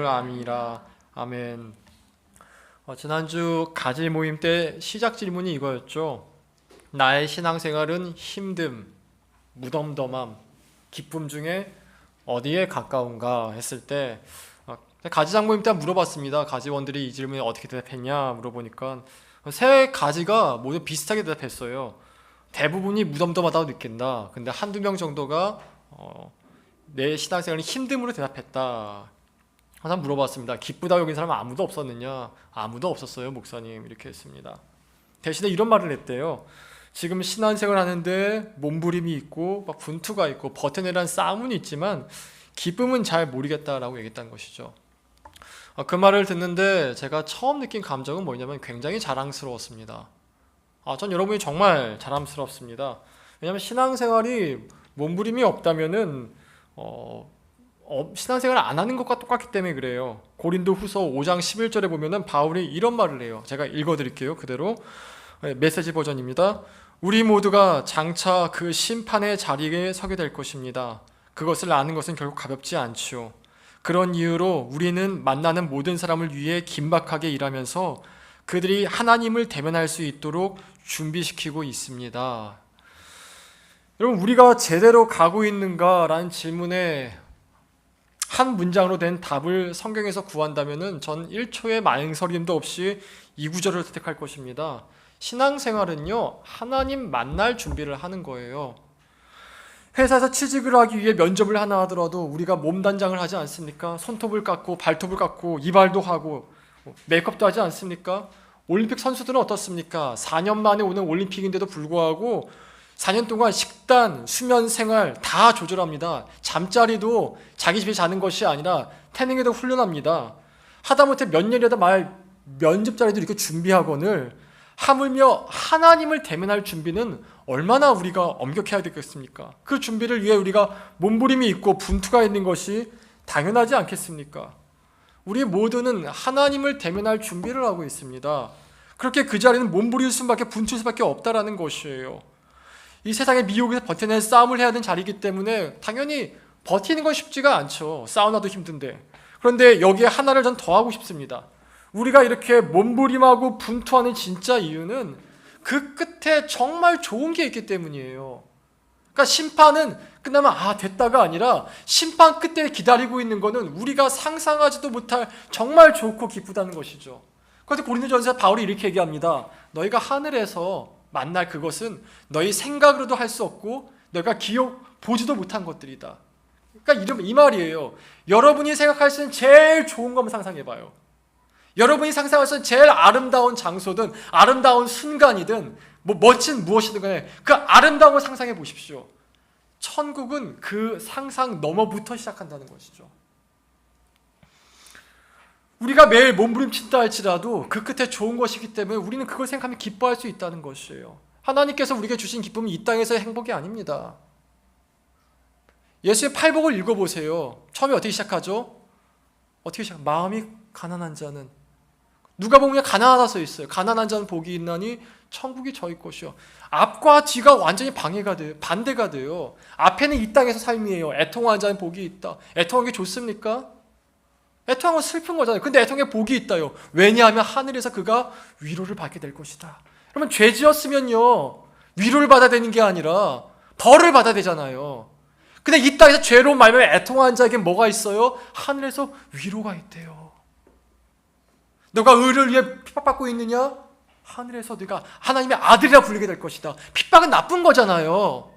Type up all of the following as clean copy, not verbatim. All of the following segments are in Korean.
아미라 아멘. 지난주 가지 모임 때 시작 질문이 이거였죠. 나의 신앙생활은 힘듦, 무덤덤함, 기쁨 중에 어디에 가까운가 했을 때 가지장 모임 때 물어봤습니다. 가지원들이 이 질문에 어떻게 대답했냐 물어보니까 세 가지가 모두 비슷하게 대답했어요. 대부분이 무덤덤하다고 느낀다. 근데 한두 명 정도가 내 신앙생활은 힘듦으로 대답했다. 항상 물어봤습니다. 기쁘다고 여긴 사람 아무도 없었느냐? 아무도 없었어요, 목사님. 이렇게 했습니다. 대신에 이런 말을 했대요. 지금 신앙생활 하는데 몸부림이 있고 막 분투가 있고 버텨내라는 싸움은 있지만 기쁨은 잘 모르겠다라고 얘기했다는 것이죠. 그 말을 듣는데 제가 처음 느낀 감정은 뭐냐면 굉장히 자랑스러웠습니다. 전 여러분이 정말 자랑스럽습니다. 왜냐하면 신앙생활이 몸부림이 없다면은 신앙생활을 안 하는 것과 똑같기 때문에 그래요. 고린도 후서 5장 11절에 보면은 바울이 이런 말을 해요. 제가 읽어드릴게요. 그대로 메시지 버전입니다. 우리 모두가 장차 그 심판의 자리에 서게 될 것입니다. 그것을 아는 것은 결국 가볍지 않지요. 그런 이유로 우리는 만나는 모든 사람을 위해 긴박하게 일하면서 그들이 하나님을 대면할 수 있도록 준비시키고 있습니다. 여러분, 우리가 제대로 가고 있는가라는 질문에 한 문장으로 된 답을 성경에서 구한다면은 전 1초의 망설임도 없이 이 구절을 선택할 것입니다. 신앙생활은요, 하나님 만날 준비를 하는 거예요. 회사에서 취직을 하기 위해 면접을 하나 하더라도 우리가 몸단장을 하지 않습니까? 손톱을 깎고 발톱을 깎고 이발도 하고 메이크업도 하지 않습니까? 올림픽 선수들은 어떻습니까? 4년 만에 오는 올림픽인데도 불구하고 4년 동안 식단, 수면 생활 다 조절합니다. 잠자리도 자기 집에 자는 것이 아니라 태닝에도 훈련합니다. 하다못해 몇 년이라도 면접 자리도 이렇게 준비하거늘 하물며 하나님을 대면할 준비는 얼마나 우리가 엄격해야 되겠습니까? 그 준비를 위해 우리가 몸부림이 있고 분투가 있는 것이 당연하지 않겠습니까? 우리 모두는 하나님을 대면할 준비를 하고 있습니다. 그렇게 그 자리는 몸부릴 수밖에 분투일 수밖에 없다라는 것이에요. 이 세상의 미혹에서 버텨내는 싸움을 해야 하는 자리이기 때문에 당연히 버티는 건 쉽지가 않죠. 사우나도 힘든데. 그런데 여기에 하나를 전 더하고 싶습니다. 우리가 이렇게 몸부림하고 분투하는 진짜 이유는 그 끝에 정말 좋은 게 있기 때문이에요. 그러니까 심판은 끝나면 됐다가 아니라 심판 끝에 기다리고 있는 거는 우리가 상상하지도 못할 정말 좋고 기쁘다는 것이죠. 그래서 고린도전서에 바울이 이렇게 얘기합니다. 너희가 하늘에서 만날 그것은 너희 생각으로도 할 수 없고 너희가 보지도 못한 것들이다. 그러니까 이 말이에요. 여러분이 생각할 수 있는 제일 좋은 것만 상상해봐요. 여러분이 상상할 수 있는 제일 아름다운 장소든 아름다운 순간이든 멋진 무엇이든 간에 그 아름다운 걸 상상해 보십시오. 천국은 그 상상 너머부터 시작한다는 것이죠. 우리가 매일 몸부림친다 할지라도 그 끝에 좋은 것이기 때문에 우리는 그걸 생각하면 기뻐할 수 있다는 것이에요. 하나님께서 우리에게 주신 기쁨은 이 땅에서의 행복이 아닙니다. 예수의 팔복을 읽어보세요. 처음에 어떻게 시작하죠? 마음이 가난한 자는 누가복음에 가난하다 써 있어요. 가난한 자는 복이 있나니 천국이 저희 것이요. 앞과 뒤가 완전히 반대가 돼요. 앞에는 이 땅에서 삶이에요. 애통한 자는 복이 있다. 애통한 게 좋습니까? 애통한 건 슬픈 거잖아요. 근데 애통에 복이 있다요. 왜냐하면 하늘에서 그가 위로를 받게 될 것이다. 그러면 죄 지었으면요, 위로를 받아야 되는 게 아니라 벌을 받아야 되잖아요. 근데 이 땅에서 죄로 말면 애통한 자에게 뭐가 있어요? 하늘에서 위로가 있대요. 너가 의를 위해 핍박받고 있느냐? 하늘에서 네가 하나님의 아들이라 불리게 될 것이다. 핍박은 나쁜 거잖아요.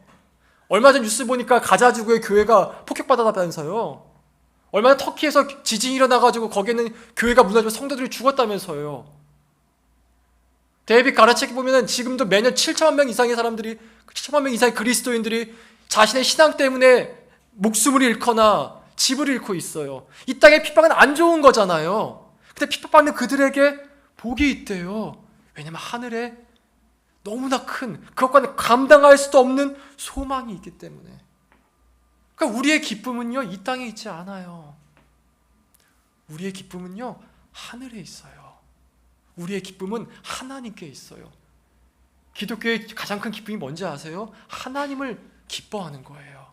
얼마 전 뉴스 보니까 가자지구의 교회가 폭격받았다면서요. 얼마 전 터키에서 지진이 일어나가지고 거기에는 교회가 무너지고 성도들이 죽었다면서요. 데이빗 가라책에 보면은 지금도 매년 7천만 명 이상의 사람들이, 7천만 명 이상의 그리스도인들이 자신의 신앙 때문에 목숨을 잃거나 집을 잃고 있어요. 이 땅의 핍박은 안 좋은 거잖아요. 근데 핍박받는 그들에게 복이 있대요. 왜냐면 하늘에 너무나 큰, 그것과는 감당할 수도 없는 소망이 있기 때문에. 그러니까 우리의 기쁨은요, 이 땅에 있지 않아요. 우리의 기쁨은요, 하늘에 있어요. 우리의 기쁨은 하나님께 있어요. 기독교의 가장 큰 기쁨이 뭔지 아세요? 하나님을 기뻐하는 거예요.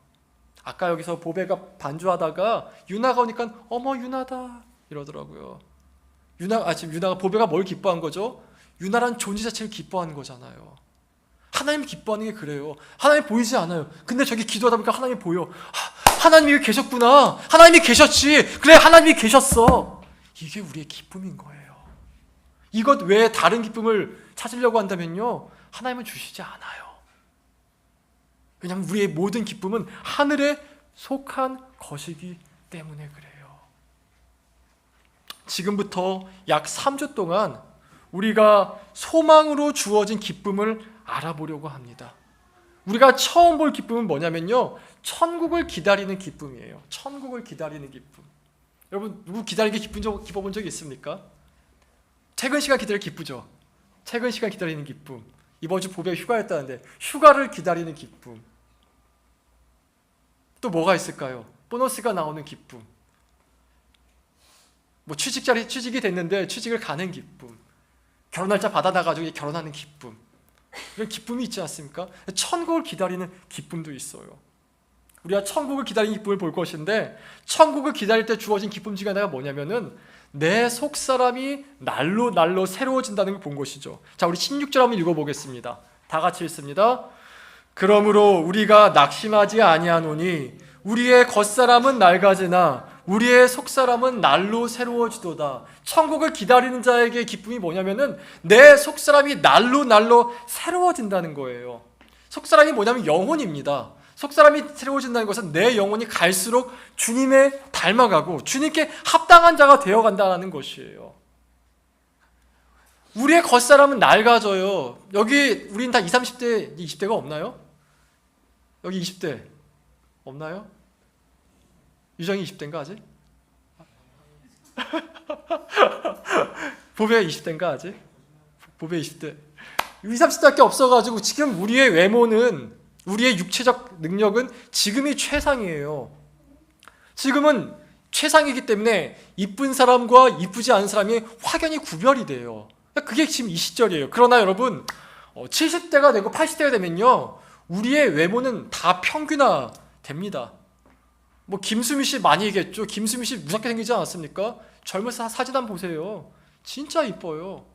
아까 여기서 보배가 반주하다가 유나가 오니까 어머 유나다, 이러더라고요. 지금 유나가 보배가 뭘 기뻐한 거죠? 유나란 존재 자체를 기뻐하는 거잖아요. 하나님 기뻐하는 게 그래요. 하나님 보이지 않아요. 근데 저기 기도하다 보니까 하나님이 보여. 하나님이 계셨구나. 하나님이 계셨지. 그래, 하나님이 계셨어. 이게 우리의 기쁨인 거예요. 이것 외에 다른 기쁨을 찾으려고 한다면요, 하나님은 주시지 않아요. 왜냐하면 우리의 모든 기쁨은 하늘에 속한 것이기 때문에 그래요. 지금부터 약 3주 동안 우리가 소망으로 주어진 기쁨을 알아보려고 합니다. 우리가 처음 볼 기쁨은 뭐냐면요, 천국을 기다리는 기쁨이에요. 천국을 기다리는 기쁨. 여러분, 누구 기다리기 기뻐본 적이 있습니까? 퇴근 시간 기다리기 기쁘죠? 퇴근 시간 기다리는 기쁨. 이번 주 보배 휴가였다는데 휴가를 기다리는 기쁨. 또 뭐가 있을까요? 보너스가 나오는 기쁨. 뭐 취직이 됐는데 취직을 가는 기쁨. 결혼 날짜 받아놔가지고 결혼하는 기쁨. 이런 기쁨이 있지 않습니까? 천국을 기다리는 기쁨도 있어요. 우리가 천국을 기다리는 기쁨을 볼 것인데, 천국을 기다릴 때 주어진 기쁨 중에 하나가 뭐냐면은 내 속사람이 날로 새로워진다는 걸 본 것이죠. 자, 우리 16절 한번 읽어보겠습니다. 다 같이 읽습니다. 그러므로 우리가 낙심하지 아니하노니 우리의 겉사람은 낡아지나 우리의 속사람은 날로 새로워지도다. 천국을 기다리는 자에게 기쁨이 뭐냐면은 내 속사람이 날로 새로워진다는 거예요. 속사람이 뭐냐면 영혼입니다. 속사람이 새로워진다는 것은 내 영혼이 갈수록 주님에 닮아가고 주님께 합당한 자가 되어간다는 것이에요. 우리의 겉사람은 낡아져요. 여기 우린 다 20, 30대, 20대가 없나요? 여기 20대 없나요? 유정이 20대인가 아직? 보배 20대인가 아직? 보배 20대. 20, 30대밖에 없어가지고 지금 우리의 외모는, 우리의 육체적 능력은 지금이 최상이에요. 지금은 최상이기 때문에 이쁜 사람과 이쁘지 않은 사람이 확연히 구별이 돼요. 그게 지금 이 시절이에요. 그러나 여러분, 70대가 되고 80대가 되면요, 우리의 외모는 다 평균화 됩니다. 뭐 김수미 씨 많이 얘기했죠. 김수미 씨 무섭게 생기지 않았습니까? 젊은 사진 한번 보세요. 진짜 이뻐요.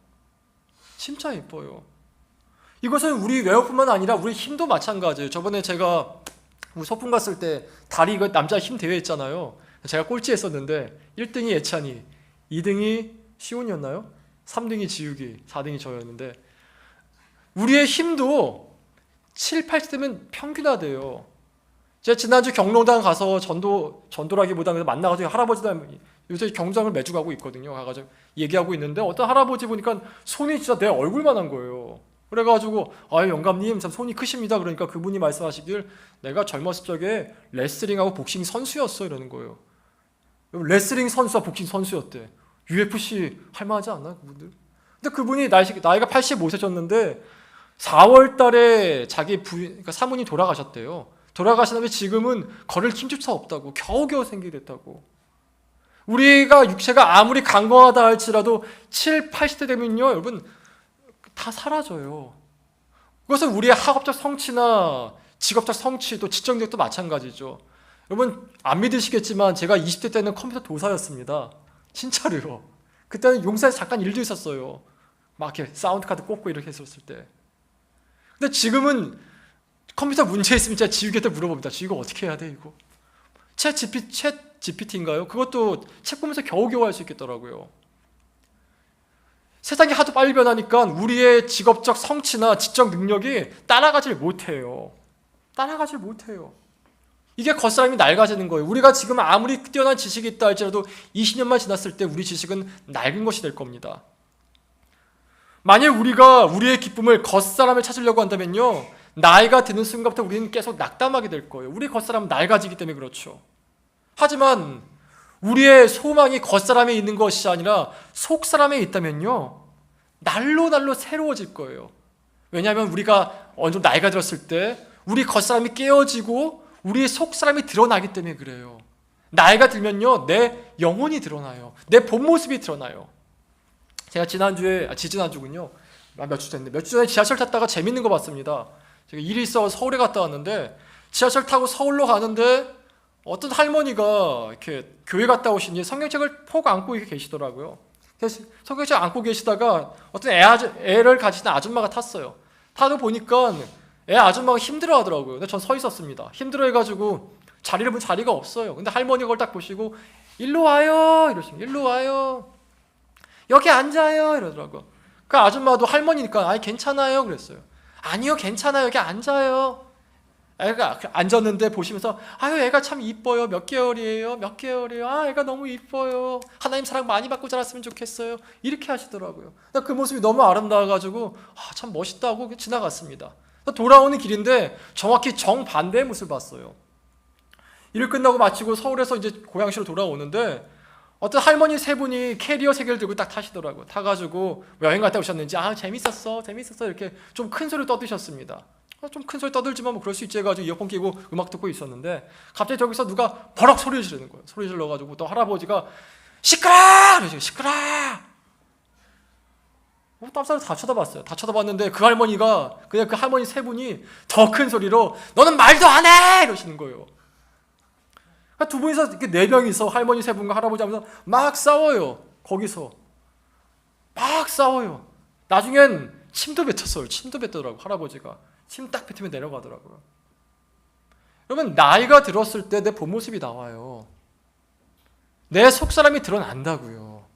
진짜 이뻐요. 이것은 우리 외모뿐만 아니라 우리 힘도 마찬가지예요. 저번에 제가 소풍 갔을 때 다리 남자 힘 대회 했잖아요. 제가 꼴찌 했었는데 1등이 예찬이, 2등이 시온이었나요? 3등이 지욱이, 4등이 저였는데 우리의 힘도 7, 80대면 평균화돼요. 제가 지난주 경로당 가서 전도라기보다는 만나가지고 할아버지들 요새 경장을 매주 가고 있거든요. 가가지고 얘기하고 있는데 어떤 할아버지 보니까 손이 진짜 내 얼굴만 한 거예요. 그래가지고 영감님 참 손이 크십니다. 그러니까 그분이 말씀하시길 내가 젊었을 적에 레슬링하고 복싱 선수였어 이러는 거예요. 레슬링 선수와 복싱 선수였대. UFC 할만하지 않나 그분들? 근데 그분이 나이가 85세셨는데 4월 달에 자기 그러니까 사모님 돌아가셨대요. 돌아가신 다음에 지금은 걸을 힘조차 없다고, 겨우겨우 생기게 됐다고. 우리가 육체가 아무리 강건하다 할지라도 7, 80대 되면요, 여러분 다 사라져요. 그것은 우리의 학업적 성취나 직업적 성취, 또 지적력도 마찬가지죠. 여러분 안 믿으시겠지만 제가 20대 때는 컴퓨터 도사였습니다. 진짜로요. 그때는 용산에서 잠깐 일도 있었어요. 막 이렇게 사운드 카드 꽂고 이렇게 했었을 때. 근데 지금은 컴퓨터 문제 있으면 제가 지우개한테 물어봅니다. 이거 어떻게 해야 돼 이거? 챗 GPT인가요? 그것도 책 보면서 겨우겨우 할 수 있겠더라고요. 세상이 하도 빨리 변하니까 우리의 직업적 성취나 지적 능력이 따라가질 못해요. 따라가질 못해요. 이게 겉사람이 낡아지는 거예요. 우리가 지금 아무리 뛰어난 지식이 있다 할지라도 20년만 지났을 때 우리 지식은 낡은 것이 될 겁니다. 만약 우리가 우리의 기쁨을 겉사람을 찾으려고 한다면요, 나이가 드는 순간부터 우리는 계속 낙담하게 될 거예요. 우리 겉사람은 낡아지기 때문에 그렇죠. 하지만 우리의 소망이 겉사람에 있는 것이 아니라 속사람에 있다면요, 날로 새로워질 거예요. 왜냐하면 우리가 어느 정도 나이가 들었을 때 우리 겉사람이 깨어지고 우리 속사람이 드러나기 때문에 그래요. 나이가 들면요, 내 영혼이 드러나요. 내 본 모습이 드러나요. 제가 지지난주군요. 몇 주 됐는데, 몇 주 전에 지하철 탔다가 재밌는 거 봤습니다. 제가 일이 있어서 서울에 갔다 왔는데 지하철 타고 서울로 가는데 어떤 할머니가 이렇게 교회 갔다 오시니 성경책을 폭 안고 이렇게 계시더라고요. 그래서 성경책 안고 계시다가 어떤 애를 가지신 아줌마가 탔어요. 타고 보니까 애 아줌마가 힘들어 하더라고요. 근데 전 서 있었습니다. 힘들어 해가지고 자리를 보면 자리가 없어요. 근데 할머니가 그걸 딱 보시고 일로 와요 이러시면 일로 와요. 여기 앉아요 이러더라고요. 그 아줌마도 할머니니까 아니 괜찮아요 그랬어요. 아니요 괜찮아요 여기 앉아요. 애가 앉았는데 보시면서 아유 애가 참 이뻐요. 몇 개월이에요? 몇 개월이에요? 아 애가 너무 이뻐요. 하나님 사랑 많이 받고 자랐으면 좋겠어요. 이렇게 하시더라고요. 그 모습이 너무 아름다워가지고 아, 참 멋있다고 지나갔습니다. 돌아오는 길인데 정확히 정반대의 모습을 봤어요. 일 끝나고 마치고 서울에서 이제 고향시로 돌아오는데 어떤 할머니 세 분이 캐리어 세 개를 들고 딱 타시더라고요. 타가지고 여행 갔다 오셨는지 아 재밌었어 이렇게 좀 큰 소리 떠드셨습니다. 좀 큰 소리 떠들지만 뭐 그럴 수 있지 해가지고 이어폰 끼고 음악 듣고 있었는데 갑자기 저기서 누가 버럭 소리를 지르는 거예요. 소리 질러가지고 또 할아버지가 시끄러! 그러죠. 시끄러! 땀싸를 다 쳐다봤어요. 다 쳐다봤는데 그 할머니가 그냥 그 할머니 세 분이 더 큰 소리로 너는 말도 안 해! 이러시는 거예요. 두 분이서 이렇게 네 명이서 할머니 세 분과 할아버지 하면서 막 싸워요. 거기서 막 싸워요. 나중엔 침도 뱉었어요. 침도 뱉더라고 할아버지가. 침 딱 뱉으면 내려가더라고요. 여러분 나이가 들었을 때 내 본 모습이 나와요. 내 속사람이 드러난다고요.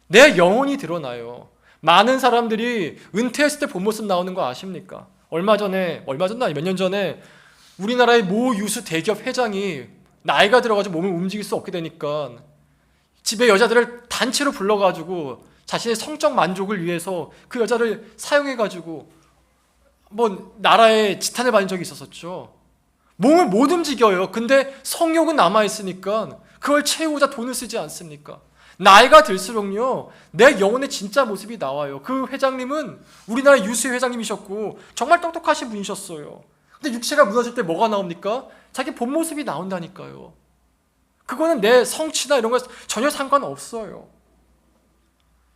내 영혼이 드러나요. 많은 사람들이 은퇴했을 때 본 모습 나오는 거 아십니까? 얼마 전에 몇 년 전에 우리나라의 모 유수 대기업 회장이 나이가 들어가지고 몸을 움직일 수 없게 되니까 집에 여자들을 단체로 불러가지고 자신의 성적 만족을 위해서 그 여자를 사용해가지고 뭐 나라에 지탄을 받은 적이 있었었죠. 몸을 못 움직여요. 근데 성욕은 남아있으니까 그걸 채우고자 돈을 쓰지 않습니까? 나이가 들수록요 내 영혼의 진짜 모습이 나와요. 그 회장님은 우리나라 유수의 회장님이셨고 정말 똑똑하신 분이셨어요. 근데 육체가 무너질 때 뭐가 나옵니까? 자기 본 모습이 나온다니까요. 그거는 내 성취나 이런 거 전혀 상관없어요.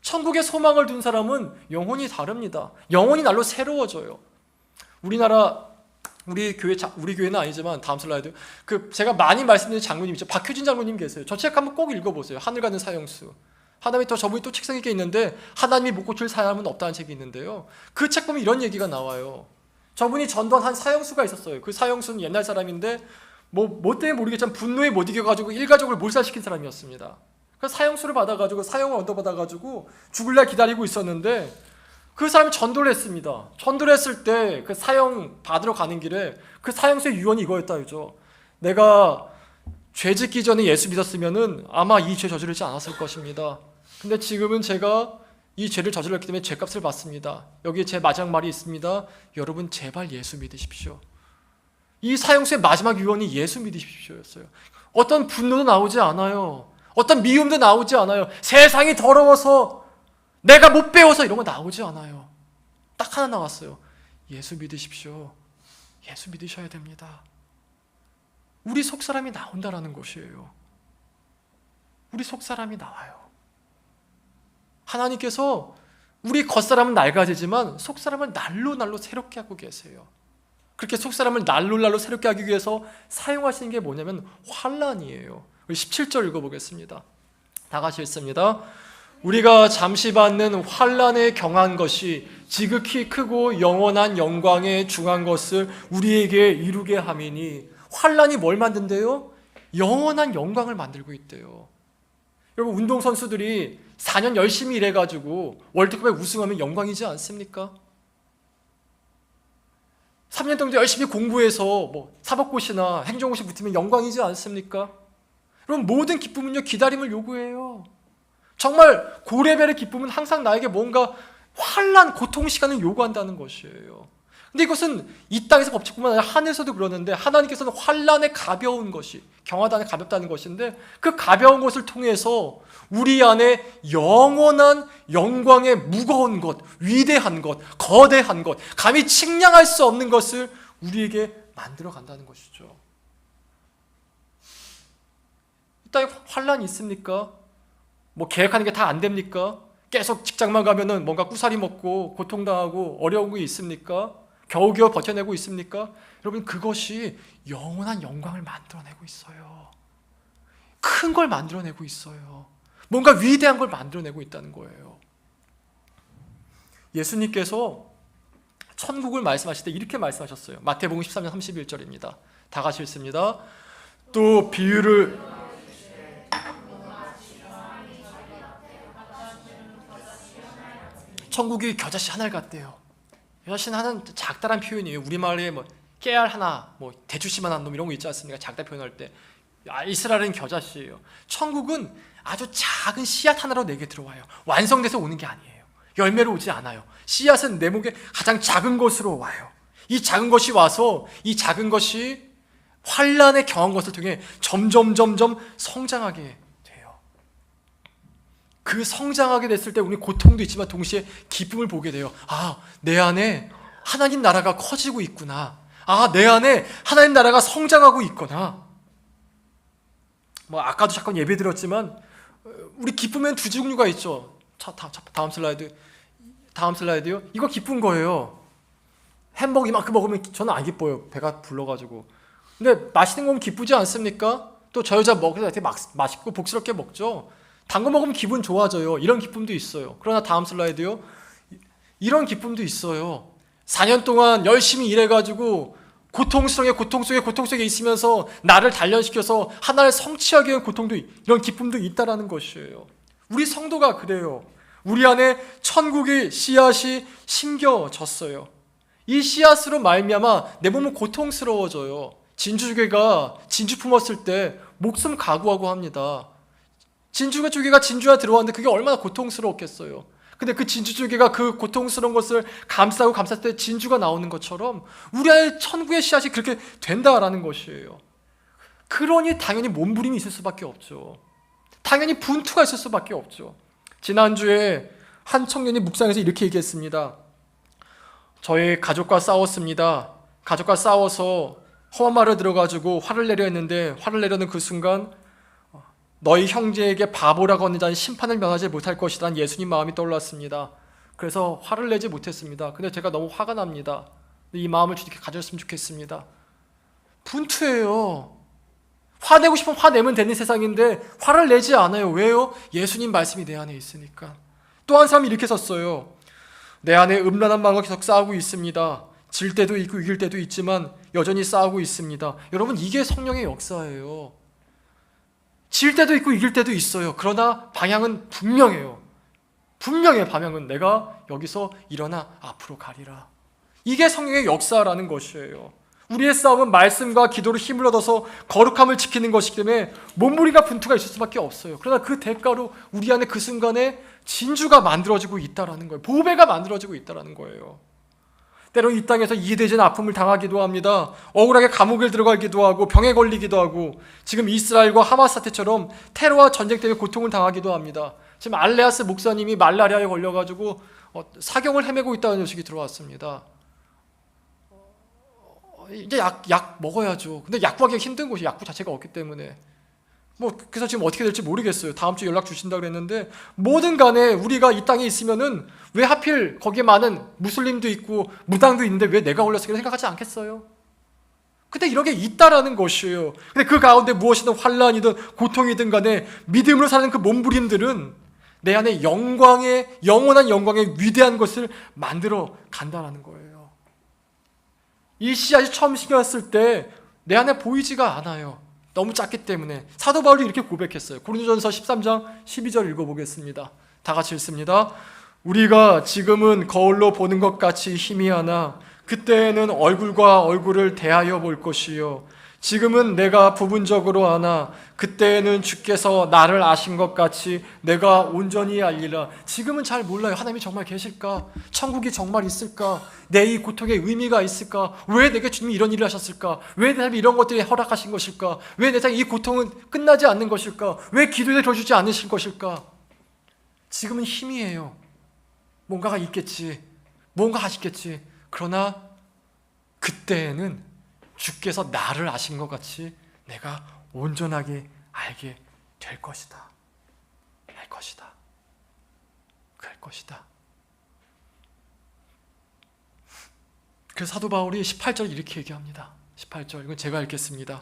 천국에 소망을 둔 사람은 영혼이 다릅니다. 영혼이 날로 새로워져요. 우리 교회는 아니지만 다음 슬라이드. 제가 많이 말씀드린 장로님 있죠. 박효진 장로님 계세요. 저 책 한번 꼭 읽어보세요. 하늘 가는 사형수. 하나님이 저분이 또 책상에 있는데 하나님이 못 고칠 사람은 없다는 책이 있는데요. 그 책 보면 이런 얘기가 나와요. 저분이 전도한 한 사형수가 있었어요. 그 사형수는 옛날 사람인데 뭐 때문에 모르겠지만 분노에 못 이겨가지고 일가족을 몰살시킨 사람이었습니다. 그래서 사형수를 받아가지고 사형을 얻어받아가지고 죽을 날 기다리고 있었는데 그 사람이 전도를 했습니다. 전도를 했을 때 그 사형 받으러 가는 길에 그 사형수의 유언이 이거였다 그죠. 내가 죄 짓기 전에 예수 믿었으면은 아마 이 죄 저지르지 않았을 것입니다. 근데 지금은 제가 이 죄를 저질렀기 때문에 죄값을 받습니다. 여기에 제 마지막 말이 있습니다. 여러분 제발 예수 믿으십시오. 이 사형수의 마지막 유언이 예수 믿으십시오였어요. 어떤 분노도 나오지 않아요. 어떤 미움도 나오지 않아요. 세상이 더러워서 내가 못 배워서 이런 거 나오지 않아요. 딱 하나 나왔어요. 예수 믿으십시오. 예수 믿으셔야 됩니다. 우리 속사람이 나온다라는 것이에요. 우리 속사람이 나와요. 하나님께서 우리 겉사람은 낡아지지만 속사람을 날로 새롭게 하고 계세요. 그렇게 속사람을 날로 새롭게 하기 위해서 사용하시는 게 뭐냐면 환난이에요. 17절 읽어보겠습니다. 다 같이 읽습니다. 우리가 잠시 받는 환난에 경한 것이 지극히 크고 영원한 영광에 중한 것을 우리에게 이루게 함이니. 환난이 뭘 만든대요? 영원한 영광을 만들고 있대요. 여러분 운동선수들이 4년 열심히 일해가지고 월드컵에 우승하면 영광이지 않습니까? 3년 동안 열심히 공부해서 뭐 사법고시나 행정고시 붙으면 영광이지 않습니까? 여러분 모든 기쁨은요 기다림을 요구해요. 정말 고레벨의 기쁨은 항상 나에게 뭔가 환난, 고통 시간을 요구한다는 것이에요. 근데 이것은 이 땅에서 법칙뿐만 아니라 하늘에서도 그러는데 하나님께서는 환난의 가벼운 것이 경하다는 가볍다는 것인데 그 가벼운 것을 통해서 우리 안에 영원한 영광의 무거운 것, 위대한 것, 거대한 것, 감히 측량할 수 없는 것을 우리에게 만들어 간다는 것이죠. 이 땅에 환난이 있습니까? 뭐 계획하는 게 다 안 됩니까? 계속 직장만 가면은 뭔가 꾸사리 먹고 고통당하고 어려운 게 있습니까? 겨우겨우 버텨내고 있습니까? 여러분, 그것이 영원한 영광을 만들어내고 있어요. 큰 걸 만들어내고 있어요. 뭔가 위대한 걸 만들어내고 있다는 거예요. 예수님께서 천국을 말씀하실 때 이렇게 말씀하셨어요. 마태복음 13장 31절입니다. 다 같이 읽습니다. 또 비유를 천국이 겨자씨 하나를 같대요. 겨자씨 하나는 작다란 표현이에요. 우리말에 뭐 깨알 하나, 뭐 대추씨만한 놈 이런 거 있지 않습니까? 작다 표현할 때. 이스라엘은 겨자씨예요. 천국은 아주 작은 씨앗 하나로 내게 들어와요. 완성돼서 오는 게 아니에요. 열매로 오지 않아요. 씨앗은 내 목에 가장 작은 것으로 와요. 이 작은 것이 와서 이 작은 것이 환란에 경한 것을 통해 점점 성장하게 돼요. 그 성장하게 됐을 때 우리 고통도 있지만 동시에 기쁨을 보게 돼요. 아, 내 안에 하나님 나라가 커지고 있구나. 아, 내 안에 하나님 나라가 성장하고 있구나. 뭐 아까도 잠깐 예배 드렸지만 우리 기쁨엔 두 종류가 있죠. 다음 슬라이드요. 이거 기쁜 거예요. 햄버거 이만큼 먹으면 저는 안 기뻐요. 배가 불러가지고. 근데 맛있는 거 먹으면 기쁘지 않습니까? 또 저 여자 먹을 때 되게 맛있고 복스럽게 먹죠. 단 거 먹으면 기분 좋아져요. 이런 기쁨도 있어요. 그러나 다음 슬라이드요. 이런 기쁨도 있어요. 4년 동안 열심히 일해가지고 고통 속에 있으면서 나를 단련시켜서 하나를 성취하기 위한 고통도, 이런 기쁨도 있다라는 것이에요. 우리 성도가 그래요. 우리 안에 천국의 씨앗이 심겨졌어요. 이 씨앗으로 말미암아 내 몸은 고통스러워져요. 진주조개가 진주 품었을 때 목숨 각오하고 합니다. 진주조개가 진주에 들어왔는데 그게 얼마나 고통스러웠겠어요. 근데 그 진주조개가 그 고통스러운 것을 감싸고 감쌌을 때 진주가 나오는 것처럼 우리 안에 천국의 씨앗이 그렇게 된다라는 것이에요. 그러니 당연히 몸부림이 있을 수밖에 없죠. 당연히 분투가 있을 수밖에 없죠. 지난주에 한 청년이 묵상에서 이렇게 얘기했습니다. 저희 가족과 싸웠습니다. 가족과 싸워서 험한 말을 들어가지고 화를 내려 했는데, 화를 내려는 그 순간 너희 형제에게 바보라고 하는 자는 심판을 면하지 못할 것이라는 예수님 마음이 떠올랐습니다. 그래서 화를 내지 못했습니다. 근데 제가 너무 화가 납니다. 이 마음을 이렇게 가졌으면 좋겠습니다. 분투예요. 화내고 싶으면 화내면 되는 세상인데 화를 내지 않아요. 왜요? 예수님 말씀이 내 안에 있으니까. 또 한 사람이 이렇게 썼어요. 내 안에 음란한 마음과 계속 싸우고 있습니다. 질 때도 있고 이길 때도 있지만 여전히 싸우고 있습니다. 여러분, 이게 성령의 역사예요. 질 때도 있고 이길 때도 있어요. 그러나 방향은 분명해요. 분명해. 방향은 내가 여기서 일어나 앞으로 가리라. 이게 성령의 역사라는 것이에요. 우리의 싸움은 말씀과 기도로 힘을 얻어서 거룩함을 지키는 것이기 때문에 몸부림과 분투가 있을 수밖에 없어요. 그러나 그 대가로 우리 안에 그 순간에 진주가 만들어지고 있다라는 거예요. 보배가 만들어지고 있다라는 거예요. 때로 이 땅에서 이해되지 않는 아픔을 당하기도 합니다. 억울하게 감옥에 들어가기도 하고 병에 걸리기도 하고, 지금 이스라엘과 하마스 사태처럼 테러와 전쟁 때문에 고통을 당하기도 합니다. 지금 알레아스 목사님이 말라리아에 걸려가지고 사경을 헤매고 있다는 소식이 들어왔습니다. 이제 약 먹어야죠. 근데 약 구하기가 힘든 곳이 약국 자체가 없기 때문에 그래서 지금 어떻게 될지 모르겠어요. 다음 주에 연락 주신다고 그랬는데, 뭐든 간에 우리가 이 땅에 있으면은 왜 하필 거기에 많은 무슬림도 있고 무당도 있는데 왜 내가 걸렸을까 생각하지 않겠어요? 근데 이런 게 있다라는 것이에요. 근데 그 가운데 무엇이든 환란이든 고통이든 간에 믿음으로 사는 그 몸부림들은 내 안에 영원한 영광의 위대한 것을 만들어 간다라는 거예요. 이 씨앗이 처음 심겼을 때 내 안에 보이지가 않아요. 너무 작기 때문에. 사도 바울이 이렇게 고백했어요. 고린도전서 13장 12절 읽어보겠습니다. 다 같이 읽습니다. 우리가 지금은 거울로 보는 것 같이 희미하나 그때에는 얼굴과 얼굴을 대하여 볼 것이요, 지금은 내가 부분적으로 아나 그때에는 주께서 나를 아신 것 같이 내가 온전히 알리라. 지금은 잘 몰라요. 하나님이 정말 계실까? 천국이 정말 있을까? 내 이 고통에 의미가 있을까? 왜 내게 주님이 이런 일을 하셨을까? 왜 내 삶에 이런 것들이 허락하신 것일까? 왜 내 삶에 이 고통은 끝나지 않는 것일까? 왜 기도에 들어주지 않으실 것일까? 지금은 희미해요. 뭔가가 있겠지. 뭔가 하시겠지. 그러나 그때에는 주께서 나를 아신 것 같이 내가 온전하게 알게 될 것이다. 할 것이다. 그럴 것이다. 그 사도 바울이 18절 이렇게 얘기합니다. 18절, 이건 제가 읽겠습니다.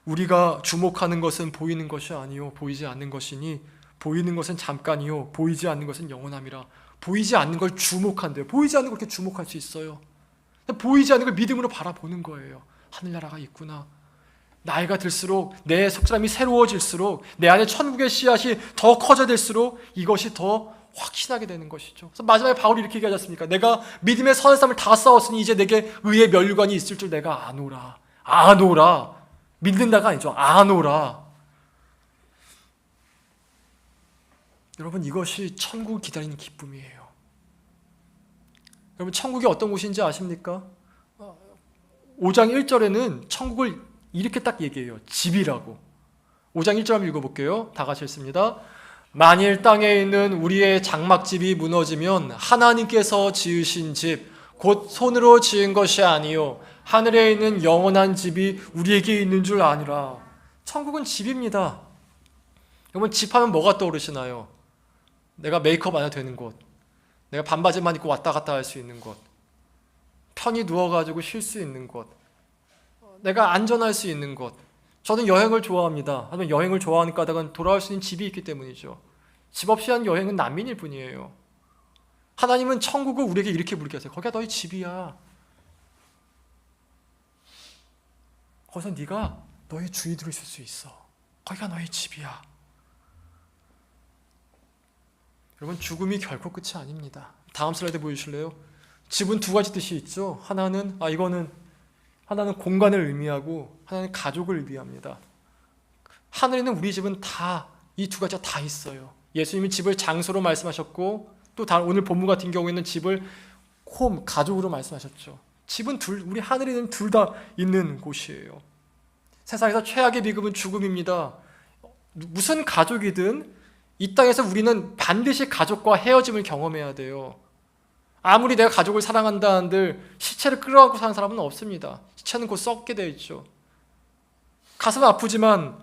우리가 주목하는 것은 보이는 것이 아니요 보이지 않는 것이니 보이는 것은 잠깐이요 보이지 않는 것은 영원함이라. 보이지 않는 걸 주목한대요. 보이지 않는 걸 이렇게 주목할 수 있어요. 보이지 않는 걸 믿음으로 바라보는 거예요. 하늘나라가 있구나. 나이가 들수록 내 속사람이 새로워질수록 내 안에 천국의 씨앗이 더 커져될수록 이것이 더 확신하게 되는 것이죠. 그래서 마지막에 바울이 이렇게 얘기하지 않습니까? 내가 믿음의 선한 싸움을 다 싸웠으니 이제 내게 의의 면류관이 있을 줄 내가 아노라. 아노라. 믿는다가 아니죠. 아노라. 여러분, 이것이 천국을 기다리는 기쁨이에요. 여러분, 천국이 어떤 곳인지 아십니까? 5장 1절에는 천국을 이렇게 딱 얘기해요. 집이라고. 5장 1절 한번 읽어볼게요. 다 같이 읽습니다. 만일 땅에 있는 우리의 장막집이 무너지면 하나님께서 지으신 집, 곧 손으로 지은 것이 아니요 하늘에 있는 영원한 집이 우리에게 있는 줄 아니라. 천국은 집입니다. 여러분, 집하면 뭐가 떠오르시나요? 내가 메이크업 안 해도 되는 곳, 내가 반바지만 입고 왔다 갔다 할 수 있는 곳, 편히 누워가지고 쉴 수 있는 곳, 내가 안전할 수 있는 곳. 저는 여행을 좋아합니다. 하지만 여행을 좋아하는 까닭은 돌아올 수 있는 집이 있기 때문이죠. 집 없이 한 여행은 난민일 뿐이에요. 하나님은 천국을 우리에게 이렇게 부르게 하세요. 거기가 너희 집이야. 거기서 네가 너의 주인으로 있을 수 있어. 거기가 너희 집이야. 여러분, 죽음이 결코 끝이 아닙니다. 다음 슬라이드 보여주실래요? 집은 두 가지 뜻이 있죠. 하나는 공간을 의미하고 하나는 가족을 의미합니다. 하늘에 있는 우리 집은 다 이 두 가지가 다 있어요. 예수님이 집을 장소로 말씀하셨고 또 오늘 본문 같은 경우에는 집을 가족으로 말씀하셨죠. 집은 우리 하늘에 있는 둘 다 있는 곳이에요. 세상에서 최악의 비극은 죽음입니다. 무슨 가족이든 이 땅에서 우리는 반드시 가족과 헤어짐을 경험해야 돼요. 아무리 내가 가족을 사랑한다 한들 시체를 끌어안고 사는 사람은 없습니다. 시체는 곧 썩게 되어 있죠. 가슴은 아프지만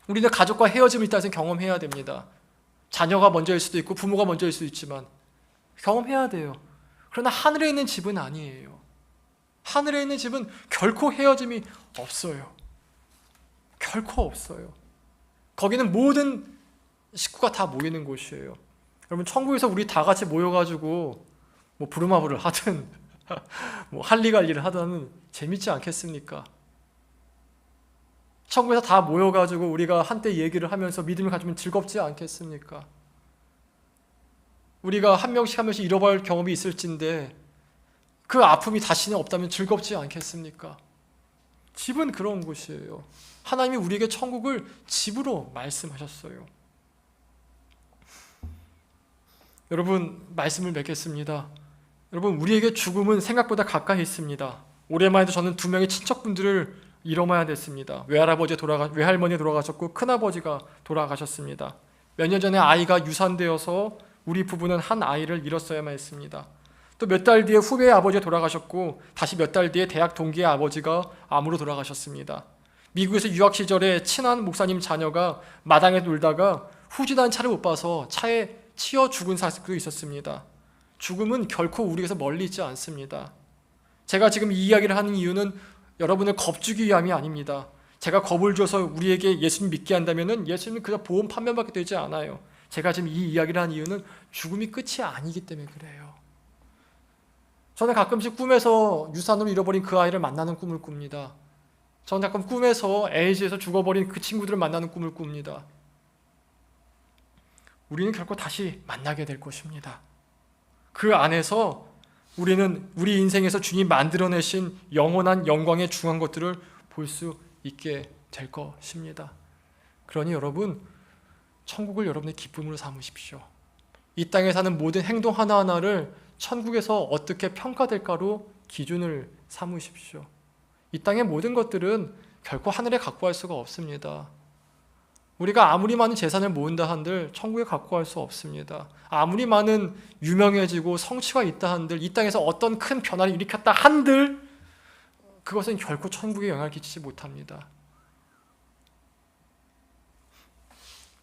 우리는 가족과 헤어짐을 이 땅에서 경험해야 됩니다. 자녀가 먼저일 수도 있고 부모가 먼저일 수도 있지만 경험해야 돼요. 그러나 하늘에 있는 집은 아니에요. 하늘에 있는 집은 결코 헤어짐이 없어요. 결코 없어요. 거기는 모든 식구가 다 모이는 곳이에요. 여러분, 천국에서 우리 다 같이 모여가지고 부루마블을 하든 할리갈리를 하든 재밌지 않겠습니까? 천국에서 다 모여가지고 우리가 한때 얘기를 하면서 믿음을 가지면 즐겁지 않겠습니까? 우리가 한 명씩 잃어버릴 경험이 있을진데 그 아픔이 다시는 없다면 즐겁지 않겠습니까? 집은 그런 곳이에요. 하나님이 우리에게 천국을 집으로 말씀하셨어요. 여러분, 말씀을 맺겠습니다. 여러분, 우리에게 죽음은 생각보다 가까이 있습니다. 올해만 해도 저는 2명의 친척분들을 잃어마야 됐습니다. 외할머니 돌아가셨고 큰아버지가 돌아가셨습니다. 몇 년 전에 아이가 유산되어서 우리 부부는 한 아이를 잃었어야만 했습니다. 또 몇 달 뒤에 후배의 아버지가 돌아가셨고 다시 몇 달 뒤에 대학 동기의 아버지가 암으로 돌아가셨습니다. 미국에서 유학 시절에 친한 목사님 자녀가 마당에 놀다가 후진한 차를 못 봐서 차에 치여 죽은 사실도 있었습니다. 죽음은 결코 우리에게서 멀리 있지 않습니다. 제가 지금 이 이야기를 하는 이유는 여러분을 겁주기 위함이 아닙니다. 제가 겁을 줘서 우리에게 예수님 믿게 한다면 예수님은 그저 보험 판매밖에 되지 않아요. 제가 지금 이 이야기를 하는 이유는 죽음이 끝이 아니기 때문에 그래요. 저는 가끔씩 꿈에서 유산으로 잃어버린 그 아이를 만나는 꿈을 꿉니다. 저는 가끔 꿈에서 에이즈에서 죽어버린 그 친구들을 만나는 꿈을 꿉니다. 우리는 결코 다시 만나게 될 것입니다. 그 안에서 우리는 우리 인생에서 주님 만들어내신 영원한 영광의 중요한 것들을 볼 수 있게 될 것입니다. 그러니 여러분, 천국을 여러분의 기쁨으로 삼으십시오. 이 땅에 사는 모든 행동 하나하나를 천국에서 어떻게 평가될까로 기준을 삼으십시오. 이 땅의 모든 것들은 결코 하늘에 갖고 갈 수가 없습니다. 우리가 아무리 많은 재산을 모은다 한들 천국에 갖고 갈 수 없습니다. 아무리 많은 유명해지고 성취가 있다 한들 이 땅에서 어떤 큰 변화를 일으켰다 한들 그것은 결코 천국에 영향을 끼치지 못합니다.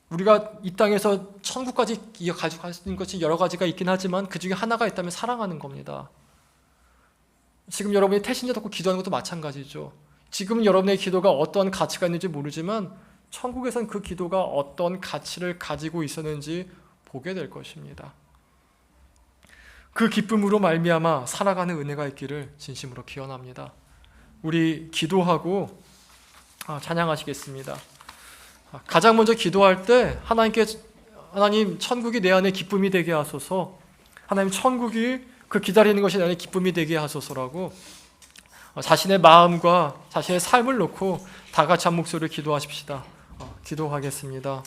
우리가 이 땅에서 천국까지 가지고 갈 수 있는 것이 여러 가지가 있긴 하지만 그 중에 하나가 있다면 사랑하는 겁니다. 지금 여러분이 태신자 듣고 기도하는 것도 마찬가지죠. 지금 여러분의 기도가 어떤 가치가 있는지 모르지만 천국에선 그 기도가 어떤 가치를 가지고 있었는지 보게 될 것입니다. 그 기쁨으로 말미암아 살아가는 은혜가 있기를 진심으로 기원합니다. 우리 기도하고 찬양하시겠습니다. 가장 먼저 기도할 때 하나님 천국이 내 안에 기쁨이 되게 하소서, 하나님 천국이 그 기다리는 것이 내 안에 기쁨이 되게 하소서라고 자신의 마음과 자신의 삶을 놓고 다 같이 한 목소리로 기도하십시다. 기도하겠습니다.